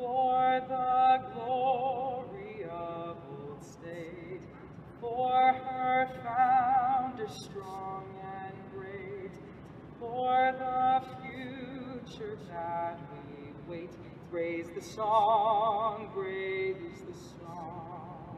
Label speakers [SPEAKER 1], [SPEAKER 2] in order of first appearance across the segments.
[SPEAKER 1] for the glory of old state, for her founder strong and great, for the future that we wait. Raise the song, raise the song.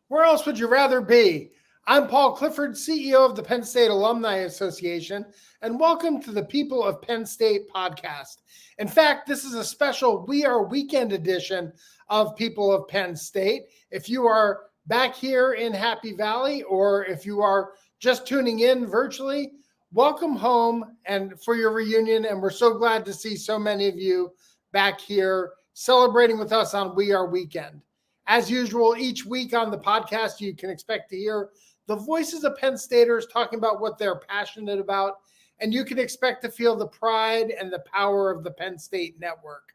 [SPEAKER 2] Where else would you rather be? I'm Paul Clifford, CEO of the Penn State Alumni Association, and welcome to the People of Penn State podcast. In fact, this is a special We Are Weekend edition of People of Penn State. If you are back here in Happy Valley, or if you are just tuning in virtually, welcome home and for your reunion. And we're so glad to see so many of you back here celebrating with us on We Are Weekend. As usual, each week on the podcast, you can expect to hear the voices of Penn Staters talking about what they're passionate about, and you can expect to feel the pride and the power of the Penn State Network.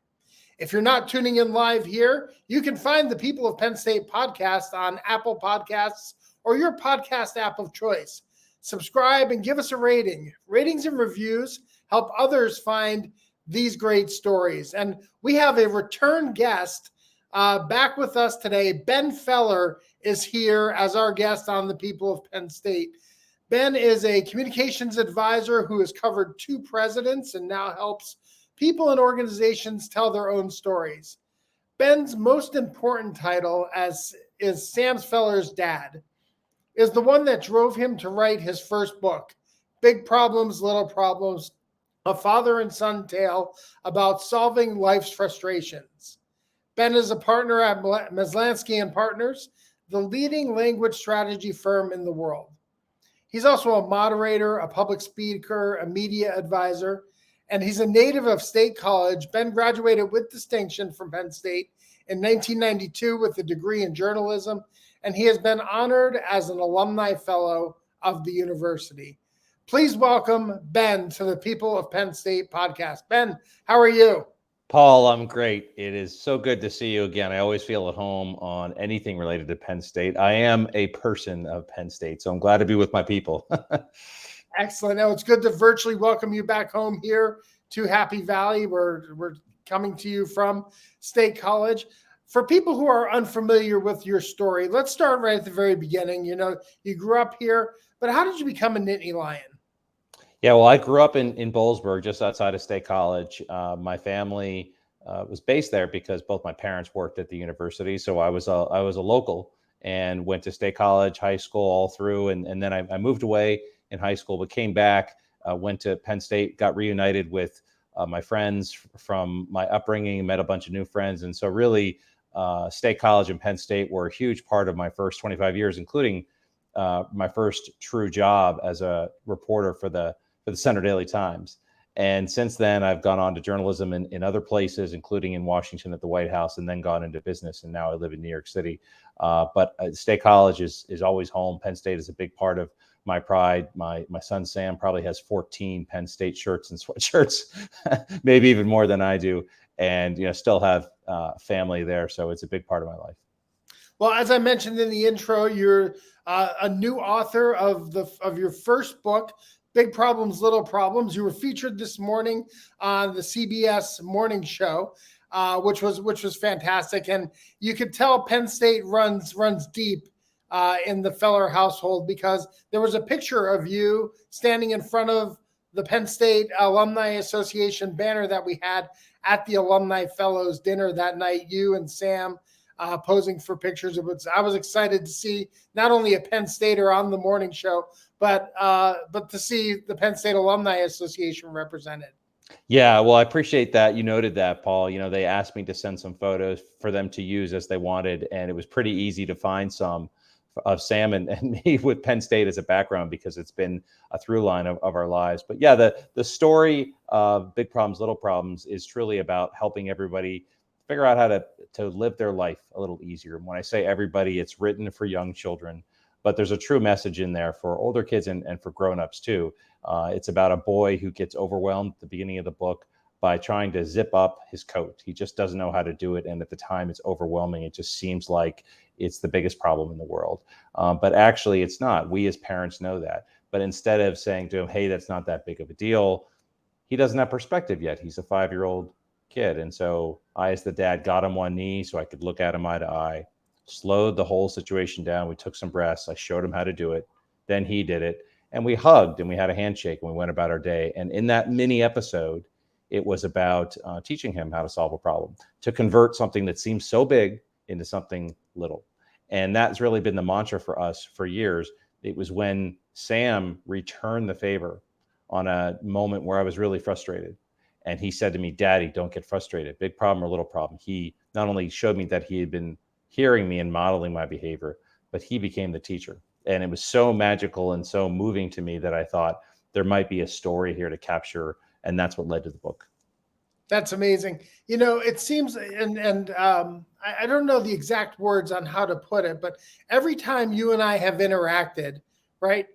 [SPEAKER 2] If you're not tuning in live here, you can find the People of Penn State podcast on Apple Podcasts or your podcast app of choice. Subscribe and give us a rating. Ratings and reviews help others find these great stories. And we have a return guest back with us today. Ben Feller is here as our guest on the People of Penn State. Ben is a communications advisor who has covered 2 presidents and now helps people and organizations tell their own stories. Ben's most important title as is Sam Feller's dad is the one that drove him to write his first book, Big Problems, Little Problems, a father and son tale about solving life's frustrations. Ben is a partner at Maslansky & Partners, the leading language strategy firm in the world. He's also a moderator, a public speaker, a media advisor, and he's a native of State College. Ben graduated with distinction from Penn State in 1992 with a degree in journalism, and he has been honored as an alumni fellow of the university. Please welcome Ben to the People of Penn State podcast. Ben, how are you?
[SPEAKER 3] Paul, I'm great. It is so good to see you again. I always feel at home on anything related to Penn State. I am a person of Penn State, so I'm glad to be with my people.
[SPEAKER 2] Excellent. Now, it's good to virtually welcome you back home here to Happy Valley. We're coming to you from State College. For people who are unfamiliar with your story, let's start right at the very beginning. You know, you grew up here, but how did you become a Nittany Lion?
[SPEAKER 3] Yeah, well, I grew up in Boalsburg, just outside of State College. My family was based there because both my parents worked at the university. So I was a local and went to State College, high school, all through. And then I moved away in high school, but came back, went to Penn State, got reunited with my friends from my upbringing, met a bunch of new friends. And so really, State College and Penn State were a huge part of my first 25 years, including my first true job as a reporter for the Center Daily Times. And since then, I've gone on to journalism in other places, including in Washington at the White House, and then gone into business. And now I live in New York City. But State College is always home. Penn State is a big part of my pride. My son, Sam, probably has 14 Penn State shirts and sweatshirts, maybe even more than I do. And, you know, still have family there. So it's a big part of my life.
[SPEAKER 2] Well, as I mentioned in the intro, you're a new author of your first book, Big Problems, Little Problems. You were featured this morning on the CBS morning show, which was fantastic. And you could tell Penn State runs deep in the Feller household, because there was a picture of you standing in front of the Penn State Alumni Association banner that we had at the Alumni Fellows dinner that night, you and Sam posing for pictures of it. I was excited to see not only a Penn Stater on the morning show, but to see the Penn State Alumni Association represented.
[SPEAKER 3] Yeah, well, I appreciate that. You noted that, Paul. You know, they asked me to send some photos for them to use as they wanted, and it was pretty easy to find some of Sam and me with Penn State as a background, because it's been a through line of our lives. But yeah, the story of Big Problems, Little Problems is truly about helping everybody figure out how to live their life a little easier. And when I say everybody, it's written for young children, but there's a true message in there for older kids and for grownups too. It's about a boy who gets overwhelmed at the beginning of the book by trying to zip up his coat. He just doesn't know how to do it. And at the time, it's overwhelming. It just seems like it's the biggest problem in the world. But actually, it's not. We as parents know that. But instead of saying to him, hey, that's not that big of a deal, he doesn't have perspective yet. He's a 5-year-old kid. And so I, as the dad, got him on knee so I could look at him eye to eye, slowed the whole situation down. We took some breaths. I showed him how to do it. Then he did it. And we hugged and we had a handshake and we went about our day. And in that mini episode, it was about teaching him how to solve a problem, to convert something that seems so big into something little. And that's really been the mantra for us for years. It was when Sam returned the favor on a moment where I was really frustrated. And he said to me, "Daddy, don't get frustrated. Big problem or little problem." He not only showed me that he had been hearing me and modeling my behavior, but he became the teacher. And it was so magical and so moving to me that I thought there might be a story here to capture. And that's what led to the book.
[SPEAKER 2] That's amazing. You know, it seems, I don't know the exact words on how to put it, but every time you and I have interacted, right,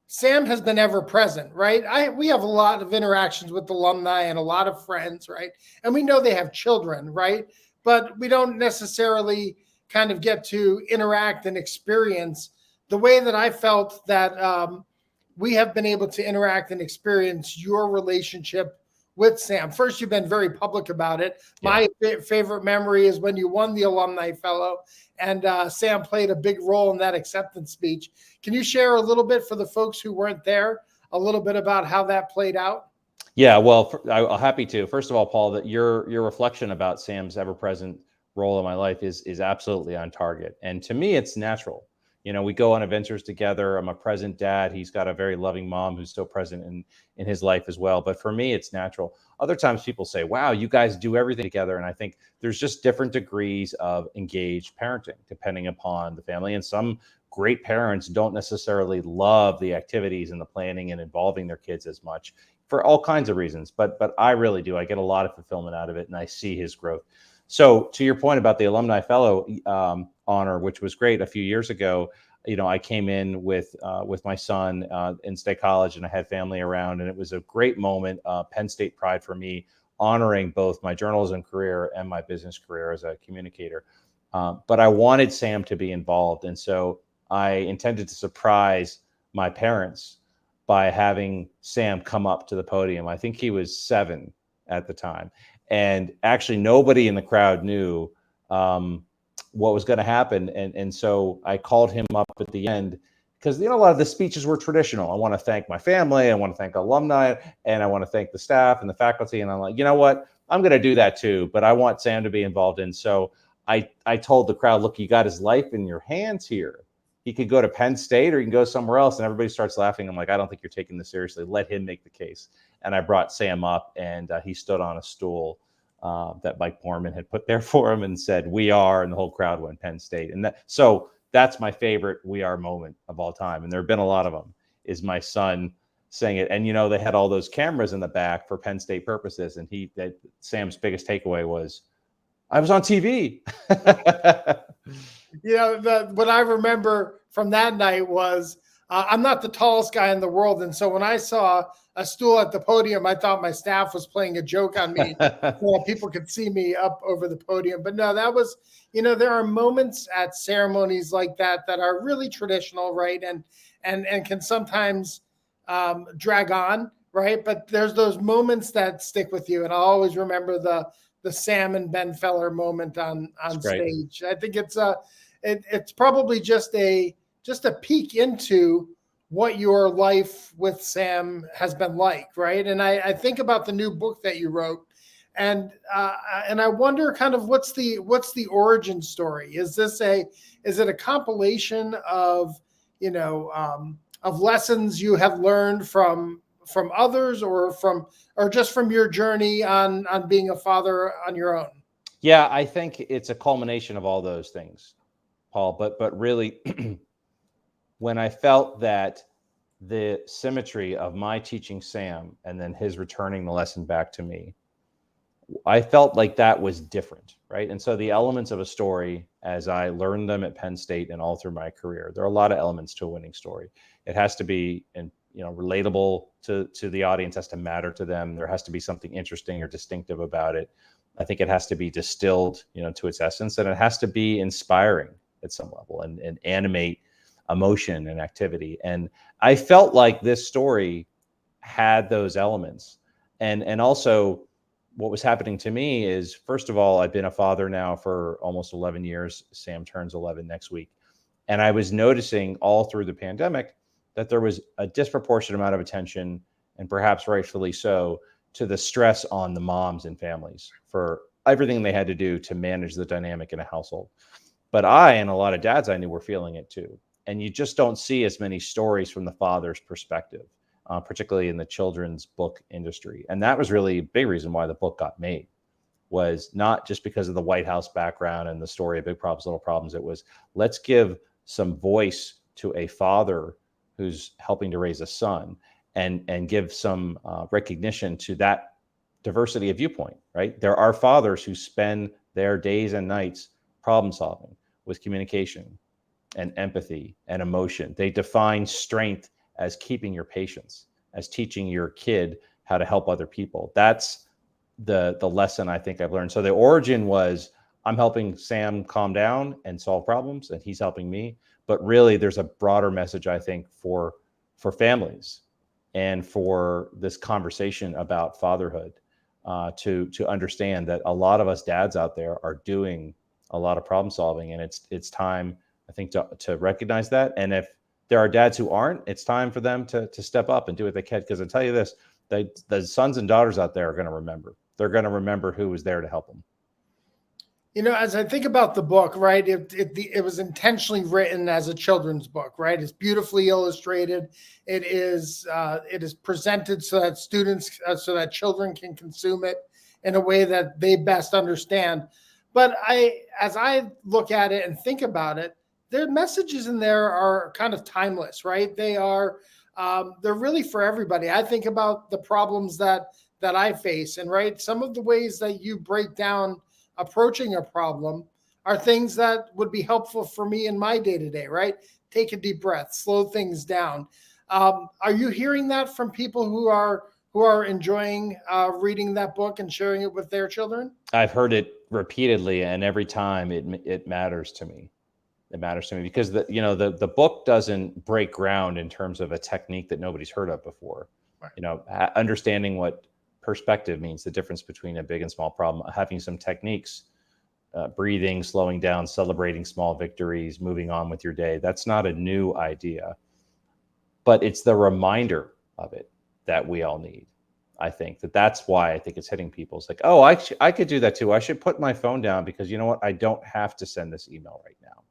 [SPEAKER 2] Sam has been ever present, right? We have a lot of interactions with alumni and a lot of friends, right? And we know they have children, right? But we don't necessarily kind of get to interact and experience the way that I felt that we have been able to interact and experience your relationship with Sam. First, you've been very public about it. Yeah. My favorite memory is when you won the Alumni Fellow, and Sam played a big role in that acceptance speech. Can you share a little bit for the folks who weren't there, a little bit about how that played out?
[SPEAKER 3] Yeah, well, I'm happy to. First of all, Paul, that your reflection about Sam's ever-present role in my life is absolutely on target. And to me, it's natural. You know, we go on adventures together. I'm a present dad. He's got a very loving mom who's still present in his life as well. But for me, it's natural. Other times people say, wow, you guys do everything together. And I think there's just different degrees of engaged parenting depending upon the family. And some great parents don't necessarily love the activities and the planning and involving their kids as much for all kinds of reasons. But I really do. I get a lot of fulfillment out of it and I see his growth. So to your point about the Alumni Fellow honor, which was great a few years ago, you know, I came in with my son in State College and I had family around, and it was a great moment, Penn State pride for me, honoring both my journalism career and my business career as a communicator. But I wanted Sam to be involved. And so I intended to surprise my parents by having Sam come up to the podium. I think he was 7 at the time. And actually nobody in the crowd knew what was going to happen. And so I called him up at the end because, you know, a lot of the speeches were traditional. I want to thank my family. I want to thank alumni, and I want to thank the staff and the faculty. And I'm like, you know what? I'm going to do that too, but I want Sam to be involved in. So I told the crowd, look, you got his life in your hands here. He could go to Penn State or he can go somewhere else. And everybody starts laughing. I'm like, I don't think you're taking this seriously. Let him make the case. And I brought Sam up, and he stood on a stool that Mike Borman had put there for him and said, "We are," and the whole crowd went Penn State. And so that's my favorite "We Are" moment of all time. And there have been a lot of them, is my son saying it. And, you know, they had all those cameras in the back for Penn State purposes. And Sam's biggest takeaway was, I was on TV.
[SPEAKER 2] You know, what I remember from that night was I'm not the tallest guy in the world. And so when I saw a stool at the podium, I thought my staff was playing a joke on me so people could see me up over the podium. But no, that was, you know, there are moments at ceremonies like that that are really traditional, right? And can sometimes drag on, right? But there's those moments that stick with you. And I'll always remember the Sam and Ben Feller moment on stage. I think it's probably just a peek into what your life with Sam has been like, right? And I think about the new book that you wrote, and I wonder kind of what's the origin story? Is it a compilation of, you know, of lessons you have learned from others, or just from your journey on being a father on your own?
[SPEAKER 3] Yeah, I think it's a culmination of all those things, Paul. But really, when I felt that the symmetry of my teaching Sam and then his returning the lesson back to me, I felt like that was different, right? And so the elements of a story, as I learned them at Penn State and all through my career, there are a lot of elements to a winning story. It has to be, relatable to the audience, has to matter to them. There has to be something interesting or distinctive about it. I think it has to be distilled, to its essence, and it has to be inspiring at some level and animate emotion and activity. And I felt like this story had those elements. And also what was happening to me is, first of all, I've been a father now for almost 11 years. Sam turns 11 next week. And I was noticing all through the pandemic that there was a disproportionate amount of attention, and perhaps rightfully so, to the stress on the moms and families for everything they had to do to manage the dynamic in a household. But I and a lot of dads I knew were feeling it too. And you just don't see as many stories from the father's perspective, particularly in the children's book industry. And that was really a big reason why the book got made, was not just because of the White House background and the story of Big Problems, Little Problems. It was, let's give some voice to a father who's helping to raise a son, and give some recognition to that diversity of viewpoint, right? There are fathers who spend their days and nights problem solving with communication and empathy and emotion. They define strength as keeping your patience, as teaching your kid how to help other people. That's the lesson I think I've learned. So the origin was, I'm helping Sam calm down and solve problems, and he's helping me. But really, there's a broader message, I think, for families and for this conversation about fatherhood, to understand that a lot of us dads out there are doing a lot of problem solving, and it's time, I think, to recognize that. And if there are dads who aren't, it's time for them to step up and do what they can. Because I tell you this, the sons and daughters out there are going to remember. They're going to remember who was there to help them.
[SPEAKER 2] You know, as I think about the book, right, it was intentionally written as a children's book, right? It's beautifully illustrated. It is presented so that students, so that children can consume it in a way that they best understand. But as I look at it and think about it, their messages in there are kind of timeless, right? They're really for everybody. I think about the problems that I face, and right, some of the ways that you break down approaching a problem are things that would be helpful for me in my day-to-day, right? Take a deep breath, slow things down. Are you hearing that from people who are enjoying reading that book and sharing it with their children?
[SPEAKER 3] I've heard it repeatedly, and every time it matters to me. It matters to me because the book doesn't break ground in terms of a technique that nobody's heard of before. Right. Understanding what perspective means, the difference between a big and small problem, having some techniques, breathing, slowing down, celebrating small victories, moving on with your day. That's not a new idea, but it's the reminder of it that we all need. I think that's why I think it's hitting people. It's like, oh, I could do that too. I should put my phone down because you know what? I don't have to send this email right now.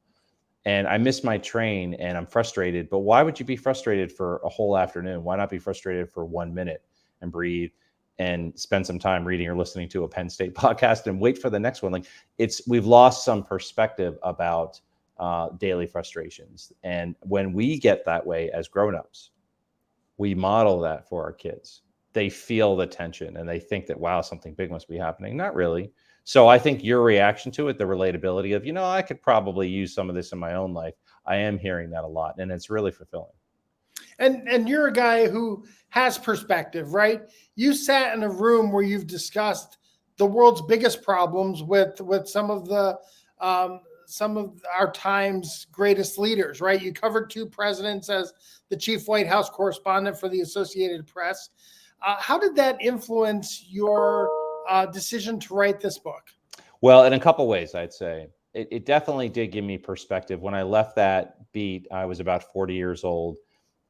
[SPEAKER 3] And I miss my train and I'm frustrated. But why would you be frustrated for a whole afternoon? Why not be frustrated for 1 minute and breathe and spend some time reading or listening to a Penn State podcast and wait for the next one? Like, we've lost some perspective about daily frustrations. And when we get that way as grownups, we model that for our kids. They feel the tension and they think that, wow, something big must be happening. Not really. So I think your reaction to it, the relatability of, I could probably use some of this in my own life. I am hearing that a lot, and it's really fulfilling.
[SPEAKER 2] And you're a guy who has perspective, right? You sat in a room where you've discussed the world's biggest problems with some of our time's greatest leaders, right? You covered 2 presidents as the chief White House correspondent for the Associated Press. How did that influence your decision to write this book?
[SPEAKER 3] Well, in a couple ways, I'd say. It definitely did give me perspective. When I left that beat, I was about 40 years old.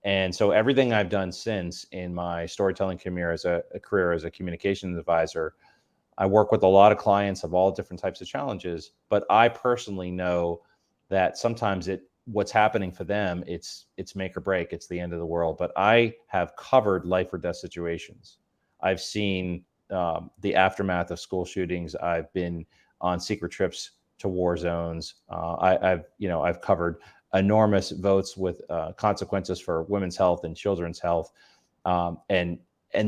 [SPEAKER 3] And so everything I've done since in my storytelling career as a communications advisor, I work with a lot of clients of all different types of challenges. But I personally know that sometimes what's happening for them, it's make or break. It's the end of the world. But I have covered life or death situations. I've seen the aftermath of school shootings. I've been on secret trips to war zones. I've covered enormous votes with consequences for women's health and children's health, and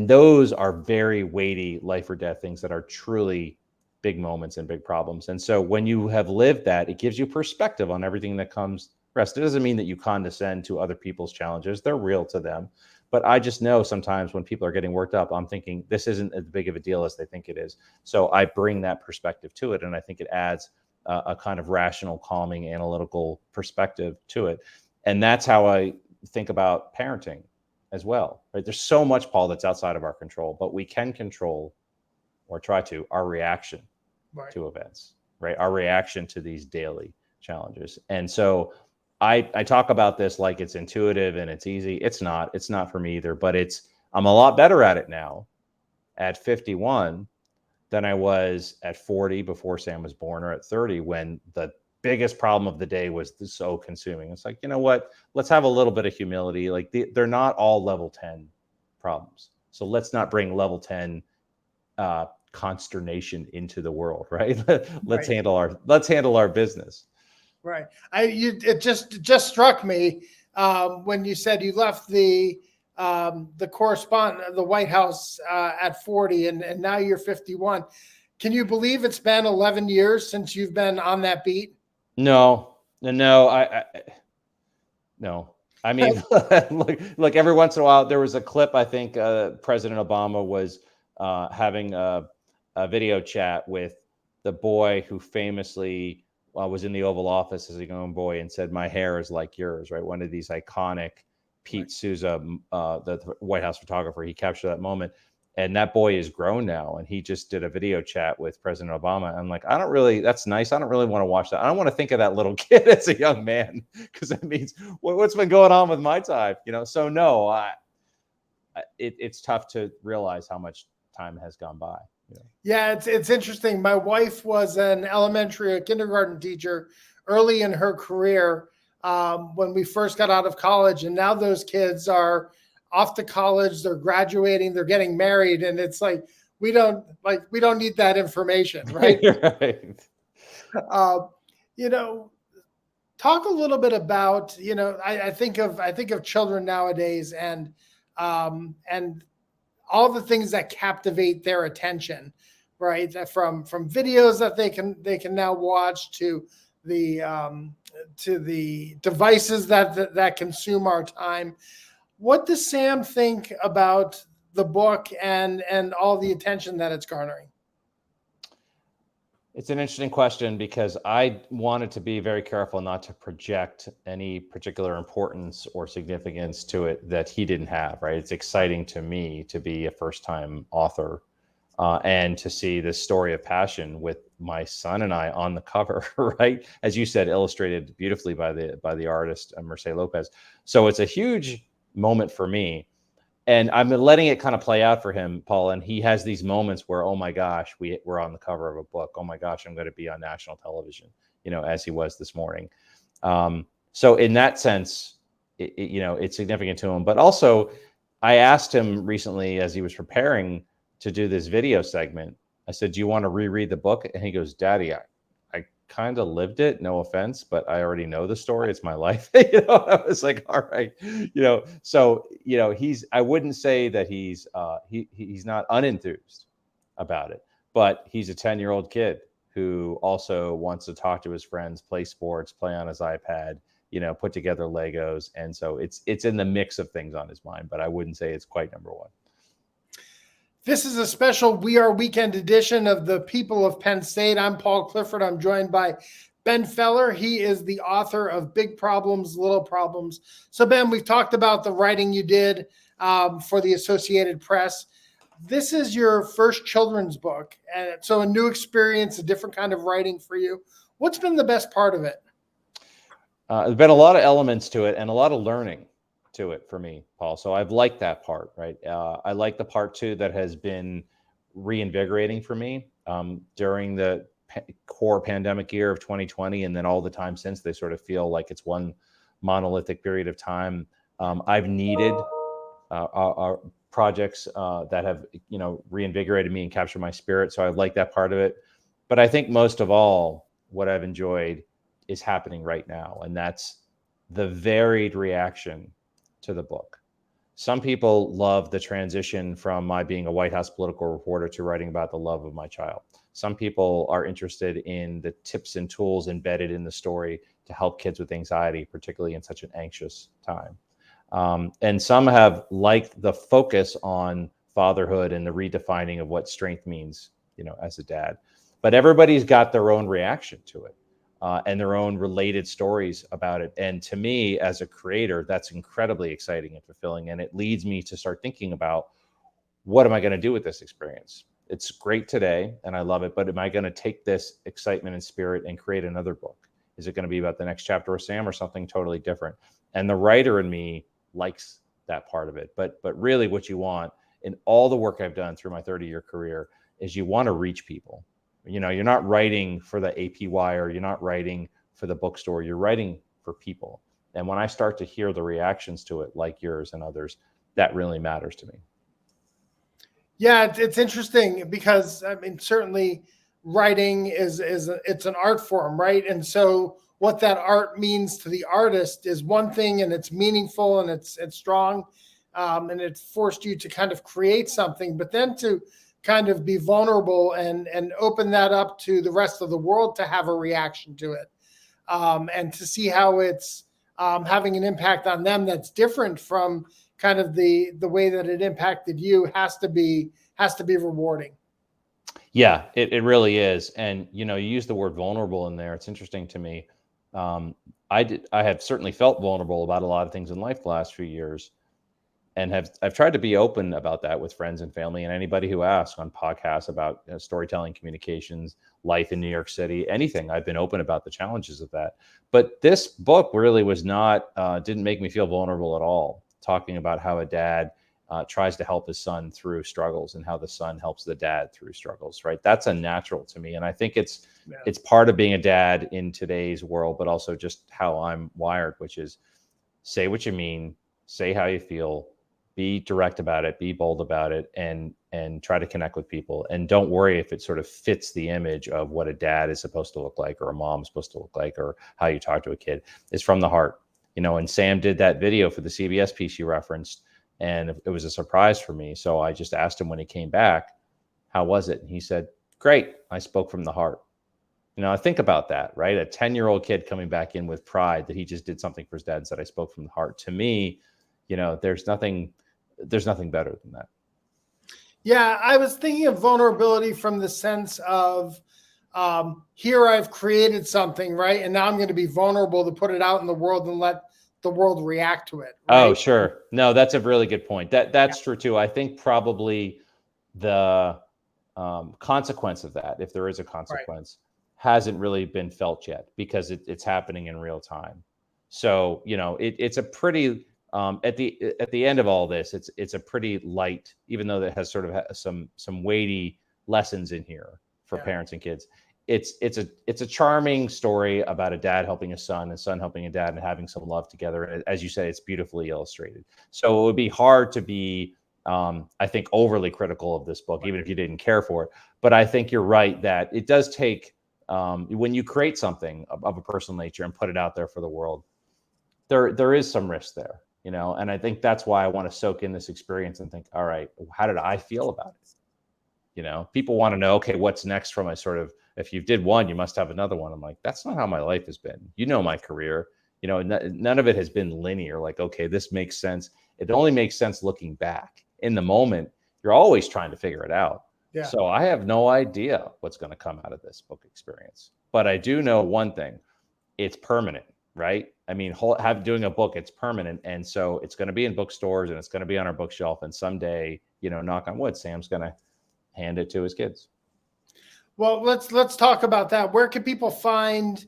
[SPEAKER 3] those are very weighty life or death things that are truly big moments and big problems. And so when you have lived that, it gives you perspective on everything that comes rest. It doesn't mean that you condescend to other people's challenges. They're real to them. But I just know sometimes when people are getting worked up, I'm thinking this isn't as big of a deal as they think it is. So I bring that perspective to it. And I think it adds a kind of rational, calming, analytical perspective to it. And that's how I think about parenting. as well, right? There's so much, Paul, that's outside of our control, but we can control, or try to, our reaction to events, right? Our reaction to these daily challenges. And so I talk about this like it's intuitive and it's easy. It's not for me either, but I'm a lot better at it now at 51 than I was at 40 before Sam was born, or at 30 when the biggest problem of the day was so consuming. It's like, you know what? Let's have a little bit of humility. Like they're not all level 10 problems. So let's not bring level 10 consternation into the world, right? Let's handle our business.
[SPEAKER 2] Right. It just struck me when you said you left the White House at 40 and now you're 51. Can you believe it's been 11 years since you've been on that beat?
[SPEAKER 3] No. I mean, look, every once in a while, there was a clip, I think President Obama was having a video chat with the boy who famously was in the Oval Office as a young boy and said, "My hair is like yours," right? One of these iconic Pete Souza, the White House photographer, he captured that moment. And that boy is grown now, and he just did a video chat with President Obama. I'm like, that's nice. I don't really want to watch that. I don't want to think of that little kid as a young man, because that means what's been going on with my time, So no, it's tough to realize how much time has gone by.
[SPEAKER 2] Yeah, it's interesting. My wife was an elementary or kindergarten teacher early in her career when we first got out of college, and now those kids are off to college, they're graduating, they're getting married, and it's like we don't need that information, right?
[SPEAKER 3] Right.
[SPEAKER 2] Talk a little bit about I think of children nowadays and all the things that captivate their attention, right? From videos that they can now watch to the devices that consume our time. What does Sam think about the book and all the attention that it's garnering?
[SPEAKER 3] It's an interesting question, because I wanted to be very careful not to project any particular importance or significance to it that he didn't have, right? It's exciting to me to be a first-time author and to see this story of passion with my son and I on the cover, right? As you said, illustrated beautifully by the artist, Mercedes Lopez. So it's a huge moment for me. And I've been letting it kind of play out for him, Paul. And he has these moments where, oh my gosh, we're on the cover of a book. Oh my gosh, I'm going to be on national television, as he was this morning. So in that sense, it's significant to him. But also, I asked him recently as he was preparing to do this video segment, I said, "Do you want to reread the book?" And he goes, "Daddy, I kind of lived it, no offense, but I already know the story. It's my life." I was like, all right, so, I wouldn't say that he's not unenthused about it, but he's a 10-year-old kid who also wants to talk to his friends, play sports, play on his iPad, put together Legos. And so it's in the mix of things on his mind, but I wouldn't say it's quite number one.
[SPEAKER 2] This is a special We Are Weekend edition of the People of Penn State. I'm Paul Clifford. I'm joined by Ben Feller. He is the author of Big Problems, Little Problems. So, Ben, we've talked about the writing you did for the Associated Press. This is your first children's book, and so a new experience, a different kind of writing for you. What's been the best part of it?
[SPEAKER 3] There's been a lot of elements to it and a lot of learning to it for me, Paul. So I've liked that part, right? I like the part too that has been reinvigorating for me during the core pandemic year of 2020, and then all the time since. They sort of feel like it's one monolithic period of time. I've needed projects that have reinvigorated me and captured my spirit. So I like that part of it. But I think most of all, what I've enjoyed is happening right now, and that's the varied reaction to the book. Some people love the transition from my being a White House political reporter to writing about the love of my child. Some people are interested in the tips and tools embedded in the story to help kids with anxiety, particularly in such an anxious time. And some have liked the focus on fatherhood and the redefining of what strength means, as a dad. But everybody's got their own reaction to it. and their own related stories about it. And to me, as a creator, that's incredibly exciting and fulfilling. And it leads me to start thinking about, what am I going to do with this experience? It's great today and I love it, but am I going to take this excitement and spirit and create another book? Is it going to be about the next chapter of Sam or something totally different? And the writer in me likes that part of it. But really what you want in all the work I've done through my 30-year career is you want to reach people. You're not writing for the APY, or you're not writing for the bookstore, you're writing for people. And when I start to hear the reactions to it, like yours and others, that really matters to me.
[SPEAKER 2] Yeah, it's interesting because I mean, certainly writing it's an art form, right? And so what that art means to the artist is one thing, and it's meaningful and it's strong, and it forced you to kind of create something, but then to kind of be vulnerable and open that up to the rest of the world to have a reaction to it, and to see how it's having an impact on them that's different from kind of the way that it impacted you has to be rewarding.
[SPEAKER 3] Yeah, it really is. And, you use the word vulnerable in there. It's interesting to me. I have certainly felt vulnerable about a lot of things in life the last few years, and I've tried to be open about that with friends and family and anybody who asks on podcasts about storytelling, communications, life in New York City, anything. I've been open about the challenges of that. But this book really was not, didn't make me feel vulnerable at all, talking about how a dad tries to help his son through struggles and how the son helps the dad through struggles, right? That's unnatural to me. And I think it's part of being a dad in today's world, but also just how I'm wired, which is say what you mean, say how you feel, be direct about it, be bold about it, and try to connect with people. And don't worry if it sort of fits the image of what a dad is supposed to look like, or a mom is supposed to look like, or how you talk to a kid. It's from the heart, and Sam did that video for the CBS piece you referenced, and it was a surprise for me. So I just asked him when he came back, how was it? And he said, great. I spoke from the heart. I think about that, right? A 10-year-old kid coming back in with pride that he just did something for his dad and said, I spoke from the heart. To me, there's nothing better than that.
[SPEAKER 2] Yeah, I was thinking of vulnerability from the sense of, here I've created something, right? And now I'm going to be vulnerable to put it out in the world and let the world react to it. Right?
[SPEAKER 3] Oh, sure. No, that's a really good point. That's true too. I think probably the consequence of that, if there is a consequence, hasn't really been felt yet, because it's happening in real time. So, it's a pretty, at the end of all this, it's a pretty light, even though that has sort of some weighty lessons in here for parents and kids. It's a charming story about a dad helping a son helping a dad, and having some love together. As you said, it's beautifully illustrated. So it would be hard to be, I think, overly critical of this book, even if you didn't care for it. But I think you're right that it does take, when you create something of a personal nature and put it out there for the world, there is some risk there, and I think that's why I want to soak in this experience and think, all right, how did I feel about it? People want to know, okay, what's next from my sort of, if you did one, you must have another one. I'm like, that's not how my life has been. My career, none of it has been linear. Like, okay, this makes sense. It only makes sense looking back. In the moment, you're always trying to figure it out. Yeah. So I have no idea what's going to come out of this book experience. But I do know one thing, it's permanent, right? I mean, doing a book, it's permanent. And so it's going to be in bookstores, and it's going to be on our bookshelf. And someday, knock on wood, Sam's going to hand it to his kids.
[SPEAKER 2] Well, let's talk about that. Where can people find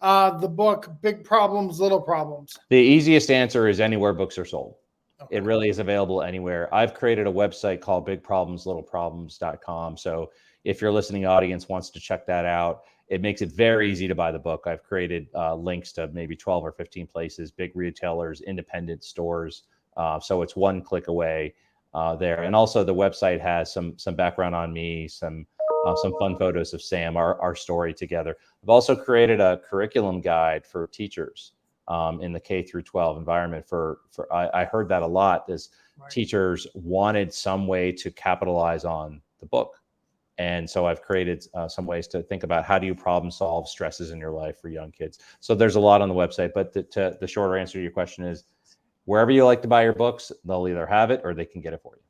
[SPEAKER 2] the book, Big Problems, Little Problems?
[SPEAKER 3] The easiest answer is anywhere books are sold. Okay. It really is available anywhere. I've created a website called bigproblemslittleproblems.com. So if your listening audience wants to check that out, it makes it very easy to buy the book. I've created links to maybe 12 or 15 places, big retailers, independent stores. So it's one click away there. And also the website has some background on me, some fun photos of Sam, our story together. I've also created a curriculum guide for teachers in the K through 12 environment. I heard that a lot, as teachers wanted some way to capitalize on the book. And so I've created some ways to think about, how do you problem solve stresses in your life for young kids. So there's a lot on the website, but the shorter answer to your question is, wherever you like to buy your books, they'll either have it or they can get it for you.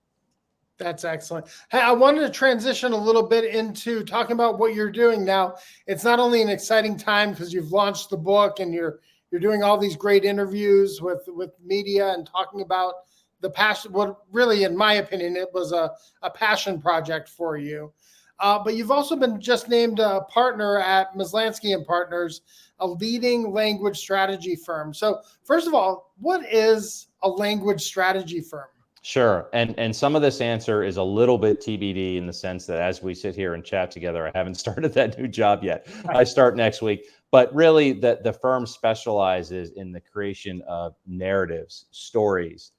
[SPEAKER 2] That's excellent. Hey, I wanted to transition a little bit into talking about what you're doing now. It's not only an exciting time because you've launched the book and you're doing all these great interviews with media and talking about the passion. What really, in my opinion, it was a passion project for you. But you've also been just named a partner at Maslansky and Partners, a leading language strategy firm. So, first of all, what is a language strategy firm?
[SPEAKER 3] Sure. And some of this answer is a little bit TBD in the sense that as we sit here and chat together, I haven't started that new job yet. I start next week. But really, the firm specializes in the creation of narratives, stories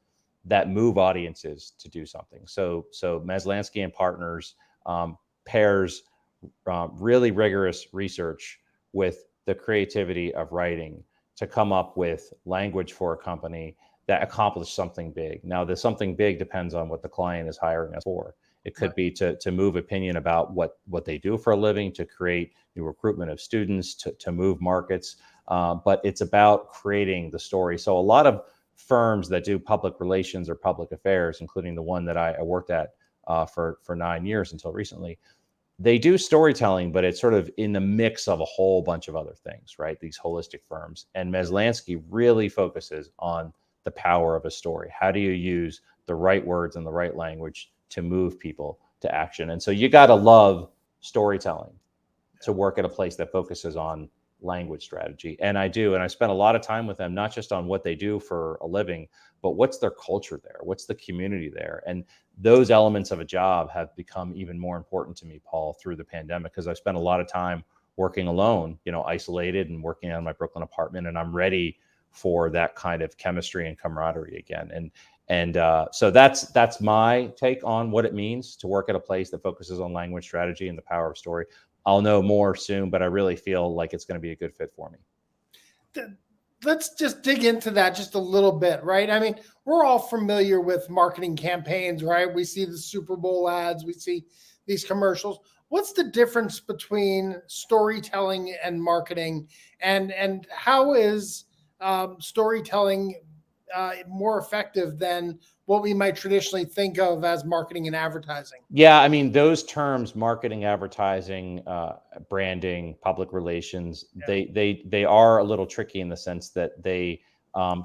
[SPEAKER 3] that move audiences to do something. So Maslansky and Partners pairs really rigorous research with the creativity of writing to come up with language for a company that accomplish something big. Now, the something big depends on what the client is hiring us for. It could be to move opinion about what they do for a living, to create new recruitment of students, to move markets. But it's about creating the story. So a lot of firms that do public relations or public affairs, including the one that I worked at for 9 years until recently, they do storytelling, but it's sort of in the mix of a whole bunch of other things, right? These holistic firms. And Maslansky really focuses on the power of a story. How do you use the right words and the right language to move people to action? And so you got to love storytelling to work at a place that focuses on language strategy. And I do. And I spent a lot of time with them, not just on what they do for a living, but what's their culture there? What's the community there? And those elements of a job have become even more important to me, Paul, through the pandemic, because I spent a lot of time working alone, isolated and working out of my Brooklyn apartment. And I'm ready for that kind of chemistry and camaraderie again. And so that's my take on what it means to work at a place that focuses on language strategy and the power of story. I'll know more soon, but I really feel like it's going to be a good fit for me.
[SPEAKER 2] Let's just dig into that just a little bit, right? I mean, we're all familiar with marketing campaigns, right? We see the Super Bowl ads, we see these commercials. What's the difference between storytelling and marketing, and how is storytelling more effective than what we might traditionally think of as marketing and advertising?
[SPEAKER 3] Yeah, I mean, those terms, marketing, advertising, branding, public relations, they are a little tricky in the sense that they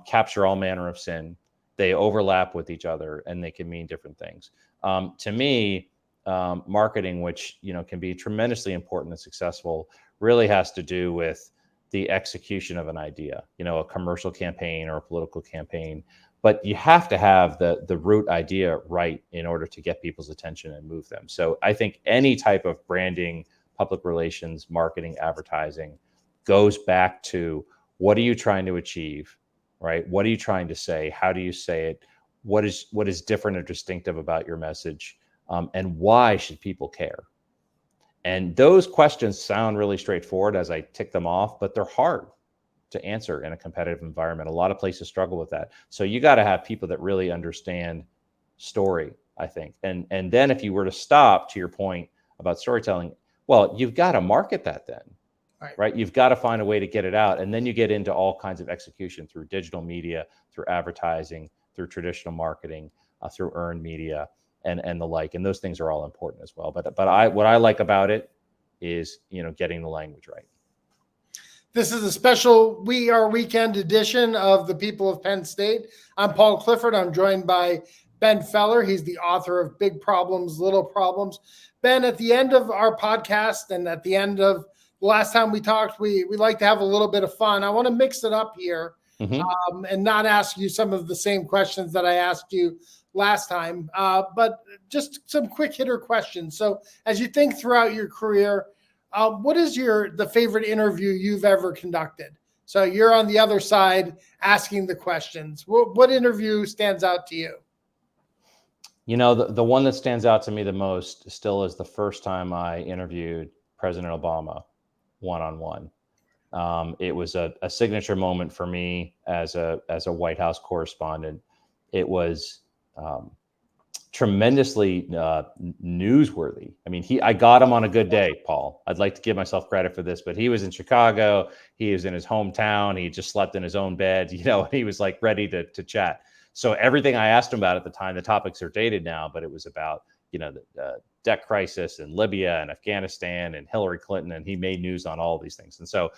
[SPEAKER 3] capture all manner of sin. They overlap with each other, and they can mean different things. To me, marketing, which can be tremendously important and successful, really has to do with the execution of an idea, a commercial campaign or a political campaign. But you have to have the root idea right in order to get people's attention and move them. So I think any type of branding, public relations, marketing, advertising goes back to what are you trying to achieve, right? What are you trying to say? How do you say it? What is different or distinctive about your message? And why should people care? And those questions sound really straightforward as I tick them off, but they're hard to answer in a competitive environment. A lot of places struggle with that. So you got to have people that really understand story, I think. And then if you were to stop to your point about storytelling, well, you've got to market that then, right? You've got to find a way to get it out. And then you get into all kinds of execution through digital media, through advertising, through traditional marketing, through earned media, and the like. And those things are all important as well. But what I like about it is, getting the language right.
[SPEAKER 2] This is a special We Are Weekend edition of The People of Penn State. I'm Paul Clifford. I'm joined by Ben Feller. He's the author of Big Problems, Little Problems. Ben, at the end of our podcast and at the end of the last time we talked, we like to have a little bit of fun. I want to mix it up here and not ask you some of the same questions that I asked you last time, but just some quick hitter questions. So as you think throughout your career, what is the favorite interview you've ever conducted? So you're on the other side asking the questions. What interview stands out to you?
[SPEAKER 3] The one that stands out to me the most still is the first time I interviewed President Obama one-on-one. It was a signature moment for me as a White House correspondent. It was tremendously newsworthy. I mean, I got him on a good day, Paul. I'd like to give myself credit for this, but he was in Chicago. He was in his hometown. He just slept in his own bed, and he was like ready to chat. So everything I asked him about at the time, the topics are dated now, but it was about, the debt crisis in Libya and Afghanistan and Hillary Clinton, and he made news on all these things. And so,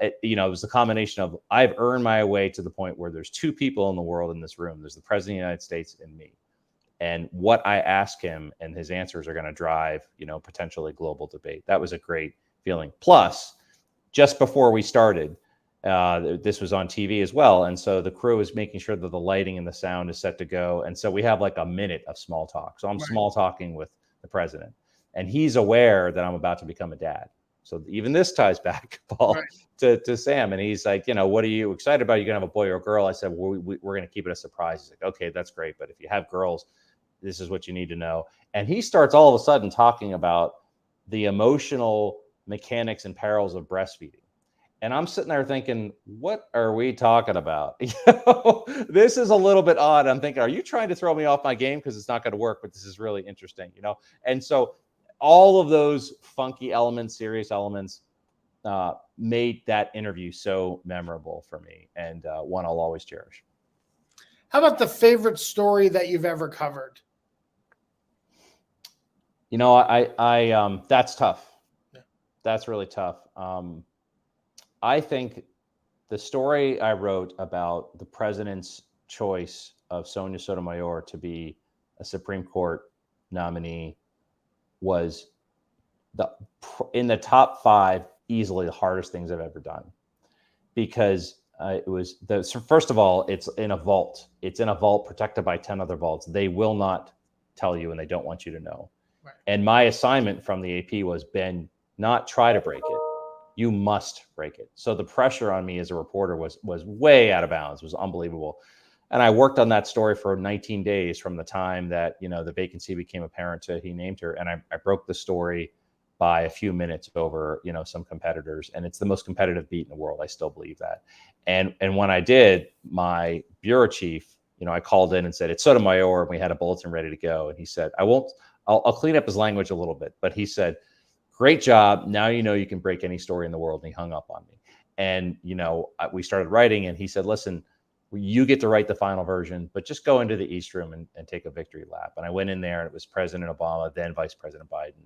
[SPEAKER 3] it was a combination of, I've earned my way to the point where there's two people in the world in this room. There's the President of the United States and me. And what I ask him and his answers are going to drive, potentially global debate. That was a great feeling. Plus, just before we started, this was on TV as well. And so the crew is making sure that the lighting and the sound is set to go. And so we have like a minute of small talk. So I'm small talking with the president, and he's aware that I'm about to become a dad. So even this ties back, Paul, to Sam. And he's like, what are you excited about? You're going to have a boy or a girl? I said, well, we're going to keep it a surprise. He's like, okay, that's great. But if you have girls, this is what you need to know. And he starts all of a sudden talking about the emotional mechanics and perils of breastfeeding. And I'm sitting there thinking, what are we talking about? This is a little bit odd. I'm thinking, are you trying to throw me off my game? Because it's not going to work, but this is really interesting, And so all of those funky elements, serious elements, made that interview so memorable for me, and one I'll always cherish.
[SPEAKER 2] How about the favorite story that you've ever covered?
[SPEAKER 3] I that's tough. Yeah. That's really tough. I think the story I wrote about the president's choice of Sonia Sotomayor to be a Supreme Court nominee was in the top 5, easily the hardest things I've ever done, because it was first of all, it's in a vault. It's in a vault protected by 10 other vaults. They will not tell you, and they don't want you to know. Right. And my assignment from the AP was, Ben, not try to break it. You must break it. So the pressure on me as a reporter was way out of bounds. It was unbelievable. And I worked on that story for 19 days from the time that, the vacancy became apparent to he named her. And I broke the story by a few minutes over, some competitors. And it's the most competitive beat in the world. I still believe that. And when I did, my bureau chief, I called in and said, it's Sotomayor, and we had a bulletin ready to go. And he said, I'll clean up his language a little bit. But he said, great job. Now you can break any story in the world. And he hung up on me. And, we started writing, and he said, listen, you get to write the final version, but just go into the East Room and take a victory lap. And I went in there, and it was President Obama, then Vice President Biden,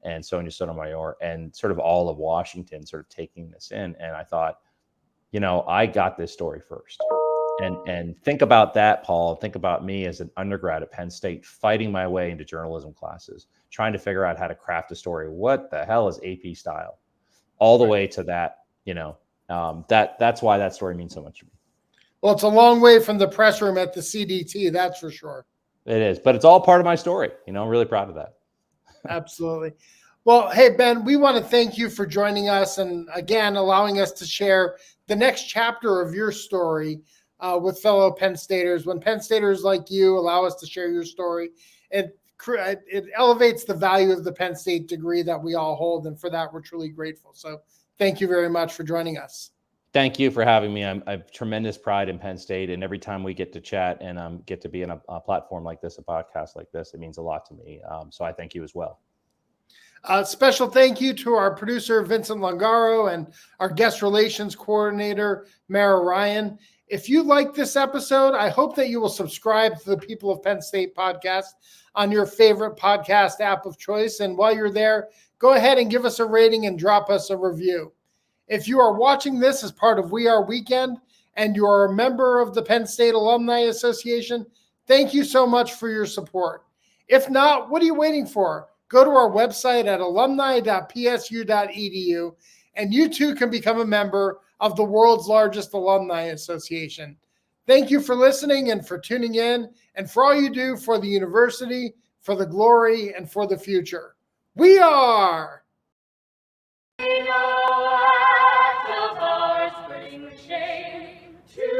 [SPEAKER 3] and Sonia Sotomayor, and sort of all of Washington sort of taking this in. And I thought, I got this story first. And think about that, Paul. Think about me as an undergrad at Penn State, fighting my way into journalism classes, trying to figure out how to craft a story. What the hell is AP style? All the way to that, that's why that story means so much to me.
[SPEAKER 2] Well, it's a long way from the press room at the CDT, that's for sure.
[SPEAKER 3] It is, but it's all part of my story. I'm really proud of that.
[SPEAKER 2] Absolutely. Well, hey, Ben, we want to thank you for joining us and, again, allowing us to share the next chapter of your story with fellow Penn Staters. When Penn Staters like you allow us to share your story, it elevates the value of the Penn State degree that we all hold, and for that, we're truly grateful. So thank you very much for joining us.
[SPEAKER 3] Thank you for having me. I have tremendous pride in Penn State, and every time we get to chat and get to be in a platform like this, a podcast like this, it means a lot to me. So I thank you as well.
[SPEAKER 2] Special thank you to our producer, Vincent Longaro, and our guest relations coordinator, Mara Ryan. If you like this episode, I hope that you will subscribe to the People of Penn State podcast on your favorite podcast app of choice. And while you're there, go ahead and give us a rating and drop us a review. If you are watching this as part of We Are Weekend and you are a member of the Penn State Alumni Association, thank you so much for your support. If not, what are you waiting for? Go to our website at alumni.psu.edu, and you too can become a member of the world's largest alumni association. Thank you for listening and for tuning in, and for all you do for the university, for the glory, and for the future. We are. We know of our spring shame to